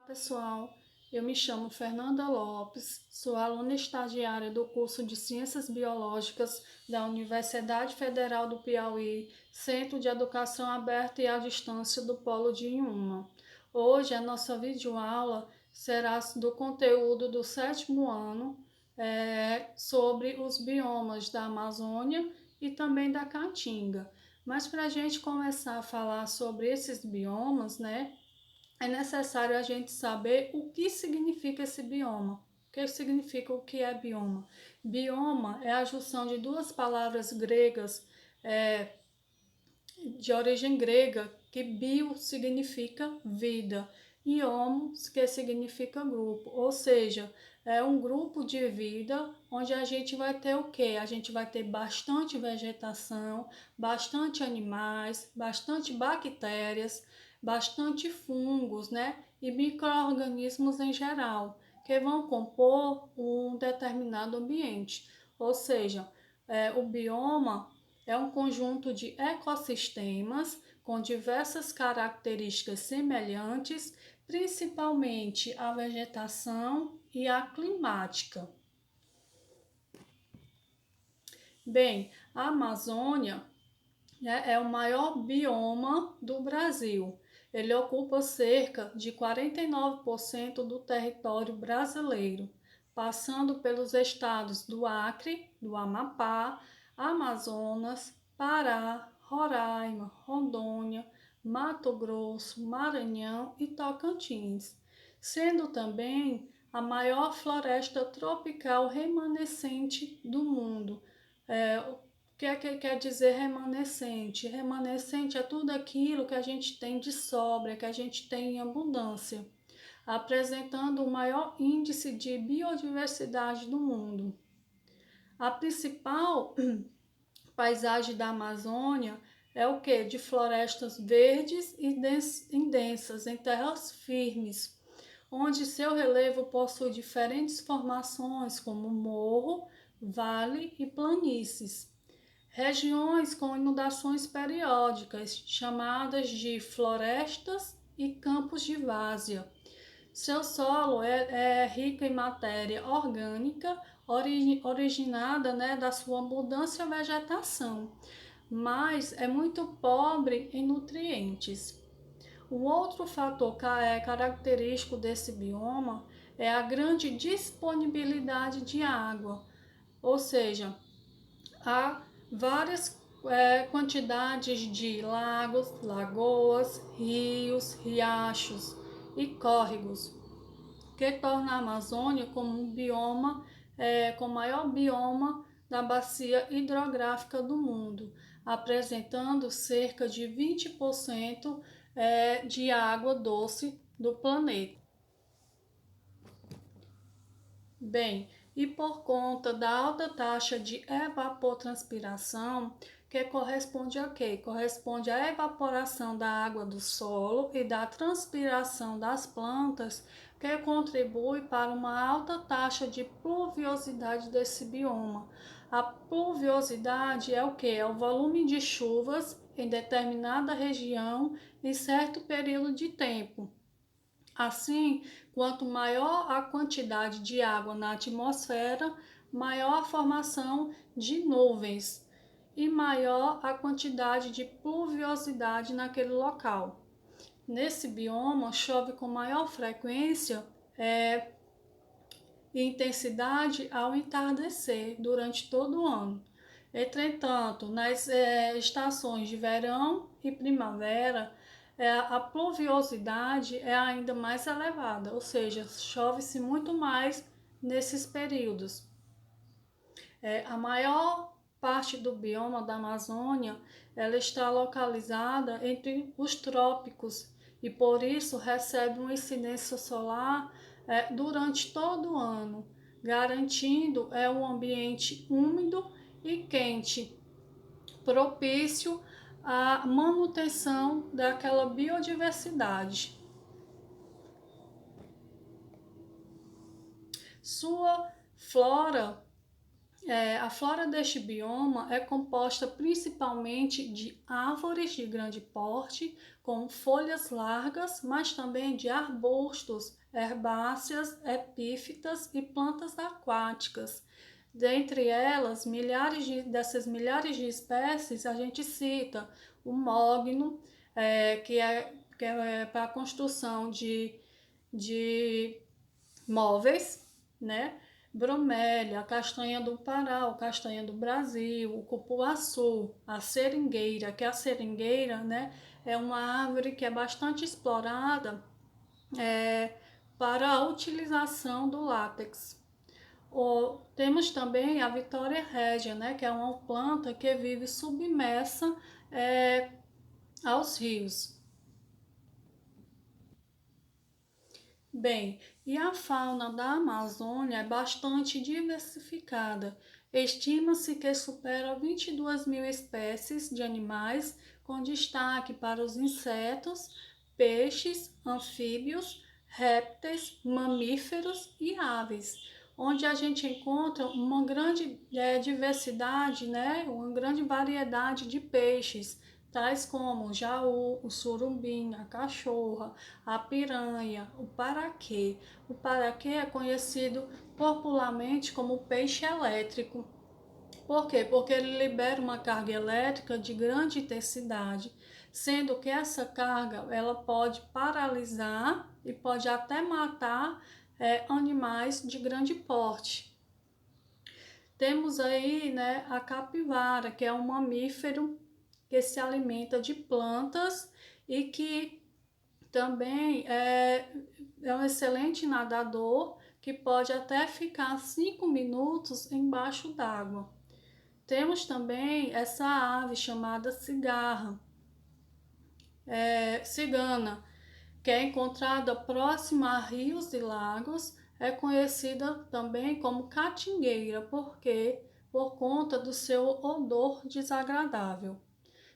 Pessoal, eu me chamo Fernanda Lopes, sou aluna estagiária do curso de Ciências Biológicas da Universidade Federal do Piauí, Centro de Educação Aberta e à Distância do Polo de Inhuma. Hoje a nossa videoaula será do conteúdo do 7º ano, sobre os biomas da Amazônia e também da Caatinga. Mas para a gente começar a falar sobre esses biomas, é necessário a gente saber o que significa esse bioma. O que significa o que é bioma? Bioma é a junção de duas palavras gregas de origem grega, que bio significa vida e homo, que significa grupo, ou seja, é um grupo de vida onde a gente vai ter o quê? A gente vai ter bastante vegetação, bastante animais, bastante bactérias, bastante fungos, e micro-organismos em geral, que vão compor um determinado ambiente. Ou seja, o bioma é um conjunto de ecossistemas com diversas características semelhantes, principalmente a vegetação e a climática. Bem, a Amazônia é o maior bioma do Brasil. Ele ocupa cerca de 49% do território brasileiro, passando pelos estados do Acre, do Amapá, Amazonas, Pará, Roraima, Rondônia, Mato Grosso, Maranhão e Tocantins, sendo também a maior floresta tropical remanescente do mundo. O que quer dizer remanescente? Remanescente é tudo aquilo que a gente tem de sobra, que a gente tem em abundância, apresentando o maior índice de biodiversidade do mundo. A principal paisagem da Amazônia é o que? De florestas verdes e densas, em terras firmes, onde seu relevo possui diferentes formações como morro, vale e planícies. Regiões com inundações periódicas, chamadas de florestas e campos de várzea. Seu solo é rico em matéria orgânica, originada da sua abundância vegetação, mas é muito pobre em nutrientes. O outro fator característico desse bioma é a grande disponibilidade de água, ou seja, há várias quantidades de lagos, lagoas, rios, riachos e córregos, que torna a Amazônia como um bioma, com o maior bioma da bacia hidrográfica do mundo, apresentando cerca de 20% de água doce do planeta. Bem, e por conta da alta taxa de evapotranspiração, que corresponde a quê? Corresponde à evaporação da água do solo e da transpiração das plantas, que contribui para uma alta taxa de pluviosidade desse bioma. A pluviosidade é o que? É o volume de chuvas em determinada região em certo período de tempo. Assim, quanto maior a quantidade de água na atmosfera, maior a formação de nuvens e maior a quantidade de pluviosidade naquele local. Nesse bioma, chove com maior frequência e intensidade ao entardecer durante todo o ano. Entretanto, nas estações de verão e primavera, a pluviosidade é ainda mais elevada, ou seja, chove-se muito mais nesses períodos. A maior parte do bioma da Amazônia ela está localizada entre os trópicos e por isso recebe uma incidência solar durante todo o ano, garantindo um ambiente úmido e quente, propício à manutenção daquela biodiversidade. Sua flora A flora deste bioma é composta principalmente de árvores de grande porte, com folhas largas, mas também de arbustos, herbáceas, epífitas e plantas aquáticas. Dentre elas, dessas milhares de espécies, a gente cita o mogno, que é para a construção de móveis, né? Bromélia, a castanha do Pará, o castanha do Brasil, o cupuaçu, a seringueira, que a seringueira, né, é uma árvore que é bastante explorada é, para a utilização do látex. Temos também a Vitória régia, né, que é uma planta que vive submersa é, aos rios. Bem, e a fauna da Amazônia é bastante diversificada. Estima-se que supera 22 mil espécies de animais, com destaque para os insetos, peixes, anfíbios, répteis, mamíferos e aves, onde a gente encontra uma grande diversidade, né, uma grande variedade de peixes, tais como o jaú, o surubim, a cachorra, a piranha, o paraquê. O paraquê é conhecido popularmente como peixe elétrico. Por quê? Porque ele libera uma carga elétrica de grande intensidade, sendo que essa carga ela pode paralisar e pode até matar animais de grande porte. Temos aí, né, a capivara, que é um mamífero que se alimenta de plantas e que também é um excelente nadador que pode até ficar 5 minutos embaixo d'água. Temos também essa ave chamada cigana, que é encontrada próxima a rios e lagos, é conhecida também como catingueira, porque por conta do seu odor desagradável.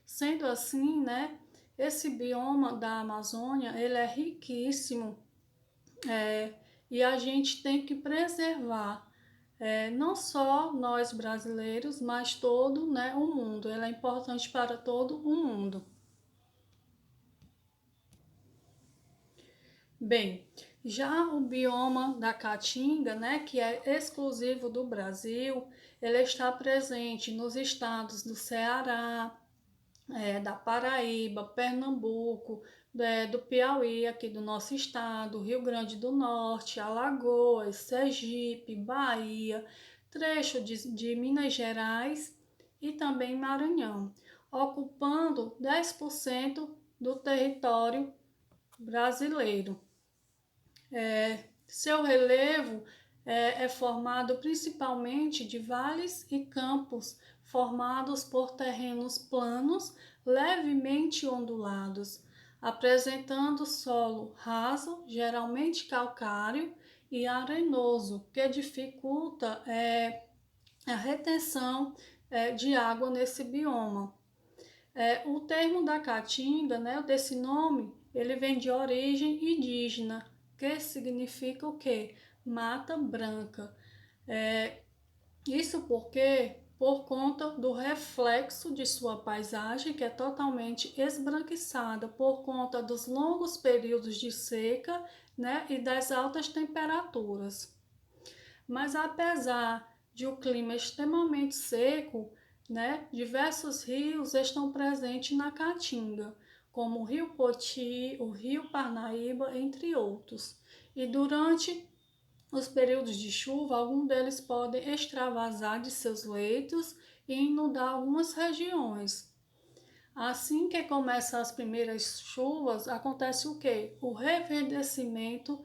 Sendo assim, né, esse bioma da Amazônia, ele é riquíssimo e a gente tem que preservar, não só nós brasileiros, mas todo, né, o mundo. Ele é importante para todo o mundo. Bem, já o bioma da Caatinga, né, que é exclusivo do Brasil, ele está presente nos estados do Ceará, da Paraíba, Pernambuco, do Piauí, aqui do nosso estado, Rio Grande do Norte, Alagoas, Sergipe, Bahia, trecho de Minas Gerais e também Maranhão, ocupando 10% do território brasileiro. Seu relevo é formado principalmente de vales e campos, formados por terrenos planos, levemente ondulados, apresentando solo raso, geralmente calcário e arenoso, que dificulta a retenção de água nesse bioma. O termo da caatinga, né, desse nome, ele vem de origem indígena, que significa o quê? Mata branca. Isso porque, por conta do reflexo de sua paisagem, que é totalmente esbranquiçada por conta dos longos períodos de seca, né, e das altas temperaturas. Mas apesar de o clima extremamente seco, né, diversos rios estão presentes na Caatinga, como o Rio Poti, o Rio Parnaíba, entre outros. E durante os períodos de chuva, alguns deles podem extravasar de seus leitos e inundar algumas regiões. Assim que começam as primeiras chuvas, acontece o quê? O reverdecimento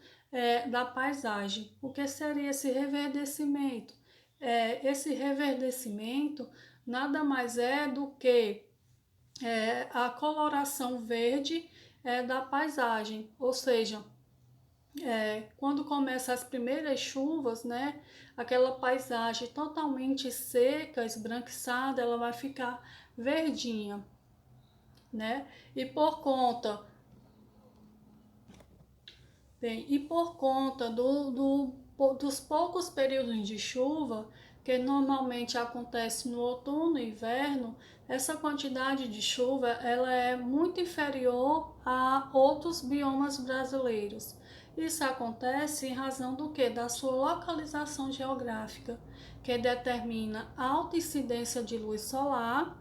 da paisagem. O que seria esse reverdecimento? Esse reverdecimento nada mais é do que a coloração verde da paisagem, ou seja, quando começam as primeiras chuvas, né, aquela paisagem totalmente seca, esbranquiçada, ela vai ficar verdinha, né? E por conta, dos poucos períodos de chuva, que normalmente acontece no outono e inverno, essa quantidade de chuva ela é muito inferior a outros biomas brasileiros. Isso acontece em razão do que? Da sua localização geográfica, que determina a alta incidência de luz solar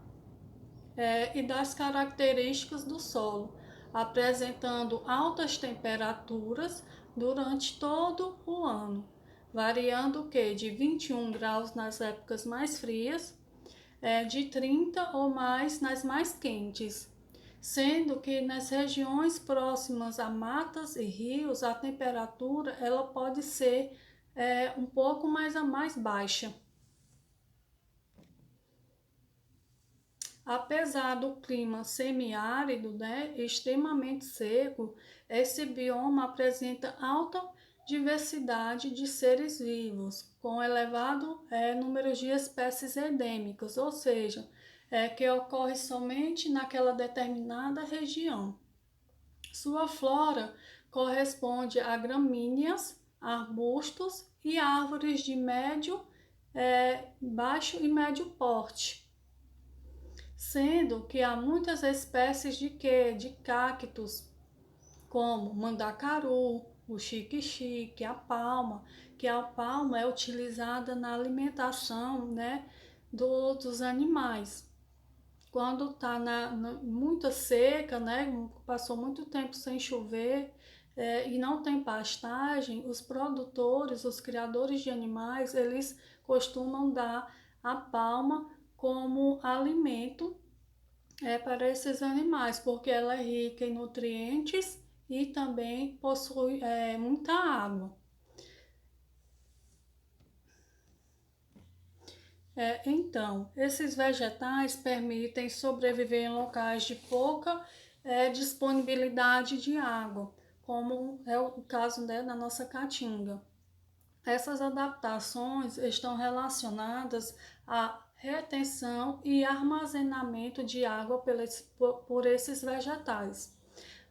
e das características do solo, apresentando altas temperaturas durante todo o ano, variando o que? De 21 graus nas épocas mais frias, de 30 ou mais nas mais quentes, sendo que nas regiões próximas a matas e rios a temperatura ela pode ser um pouco mais baixa. Apesar do clima semiárido, né, extremamente seco, esse bioma apresenta alta diversidade de seres vivos, com elevado número de espécies endêmicas, ou seja, que ocorre somente naquela determinada região. Sua flora corresponde a gramíneas, arbustos e árvores de médio, baixo e médio porte, sendo que há muitas espécies de quê? De cactos, como mandacaru, o xique-xique, a palma, que a palma é utilizada na alimentação, né, dos animais. Quando está muita seca, né, passou muito tempo sem chover e não tem pastagem, os produtores, os criadores de animais, eles costumam dar a palma como alimento para esses animais, porque ela é rica em nutrientes e também possui muita água. Então, esses vegetais permitem sobreviver em locais de pouca disponibilidade de água, como é o caso, né, da nossa caatinga. Essas adaptações estão relacionadas à retenção e armazenamento de água por esses vegetais.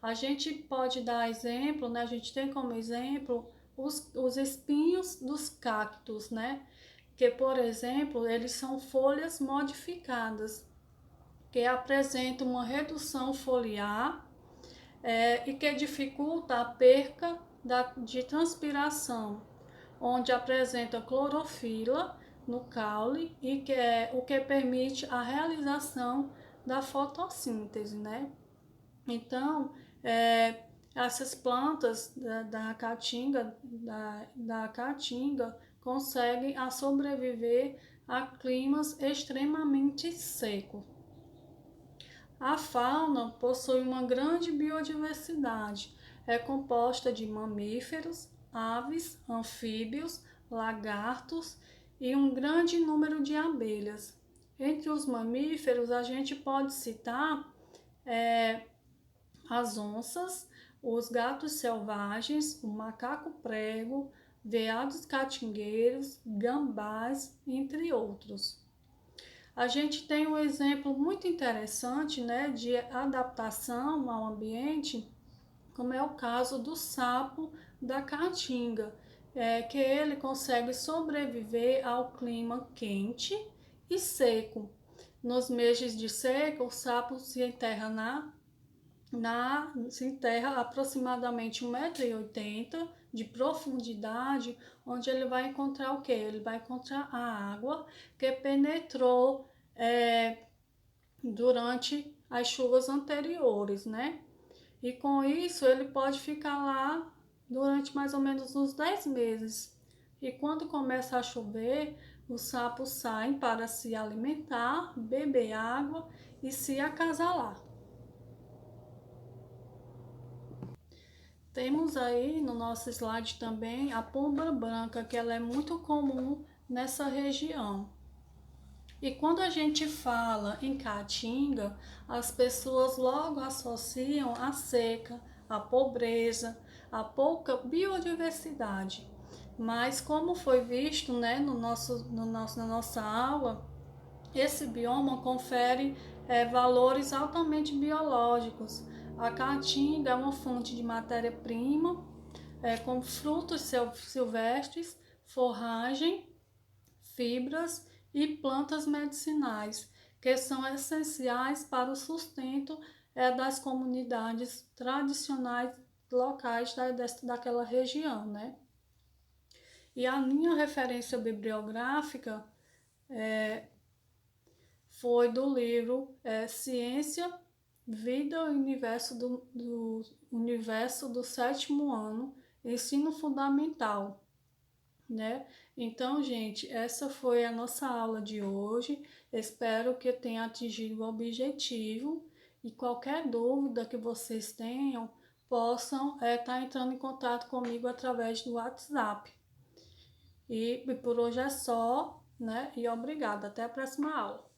A gente pode dar exemplo, né? A gente tem como exemplo os espinhos dos cactos, né? Que, por exemplo, eles são folhas modificadas, que apresentam uma redução foliar e que dificulta a perca de transpiração, onde apresenta clorofila no caule e que é o que permite a realização da fotossíntese, né? Então, essas plantas da caatinga, da caatinga conseguem sobreviver a climas extremamente secos. A fauna possui uma grande biodiversidade, é composta de mamíferos, aves, anfíbios, lagartos e um grande número de abelhas. Entre os mamíferos, a gente pode citar as onças, os gatos selvagens, o macaco prego, veados catingueiros, gambás, entre outros. A gente tem um exemplo muito interessante, né, de adaptação ao ambiente, como é o caso do sapo da caatinga, que ele consegue sobreviver ao clima quente e seco. Nos meses de seca, o sapo se enterra se enterra aproximadamente 1,80 m de profundidade, onde ele vai encontrar o que? Ele vai encontrar a água que penetrou durante as chuvas anteriores, né? E com isso ele pode ficar lá durante mais ou menos uns 10 meses. E quando começa a chover, os sapos saem para se alimentar, beber água e se acasalar. Temos aí no nosso slide também a pomba branca, que ela é muito comum nessa região. E quando a gente fala em caatinga, as pessoas logo associam a seca, a pobreza, a pouca biodiversidade. Mas como foi visto, né, na nossa aula, esse bioma confere valores altamente biológicos. A caatinga é uma fonte de matéria-prima, como frutos silvestres, forragem, fibras e plantas medicinais, que são essenciais para o sustento das comunidades tradicionais locais daquela região, né? E a minha referência bibliográfica foi do livro Ciência, Vida e Universo do Universo do sétimo ano, Ensino Fundamental, né? Então, gente, essa foi a nossa aula de hoje. Espero que tenha atingido o objetivo e qualquer dúvida que vocês tenham, possam estar entrando em contato comigo através do WhatsApp. E por hoje é só, né? E obrigada. Até a próxima aula.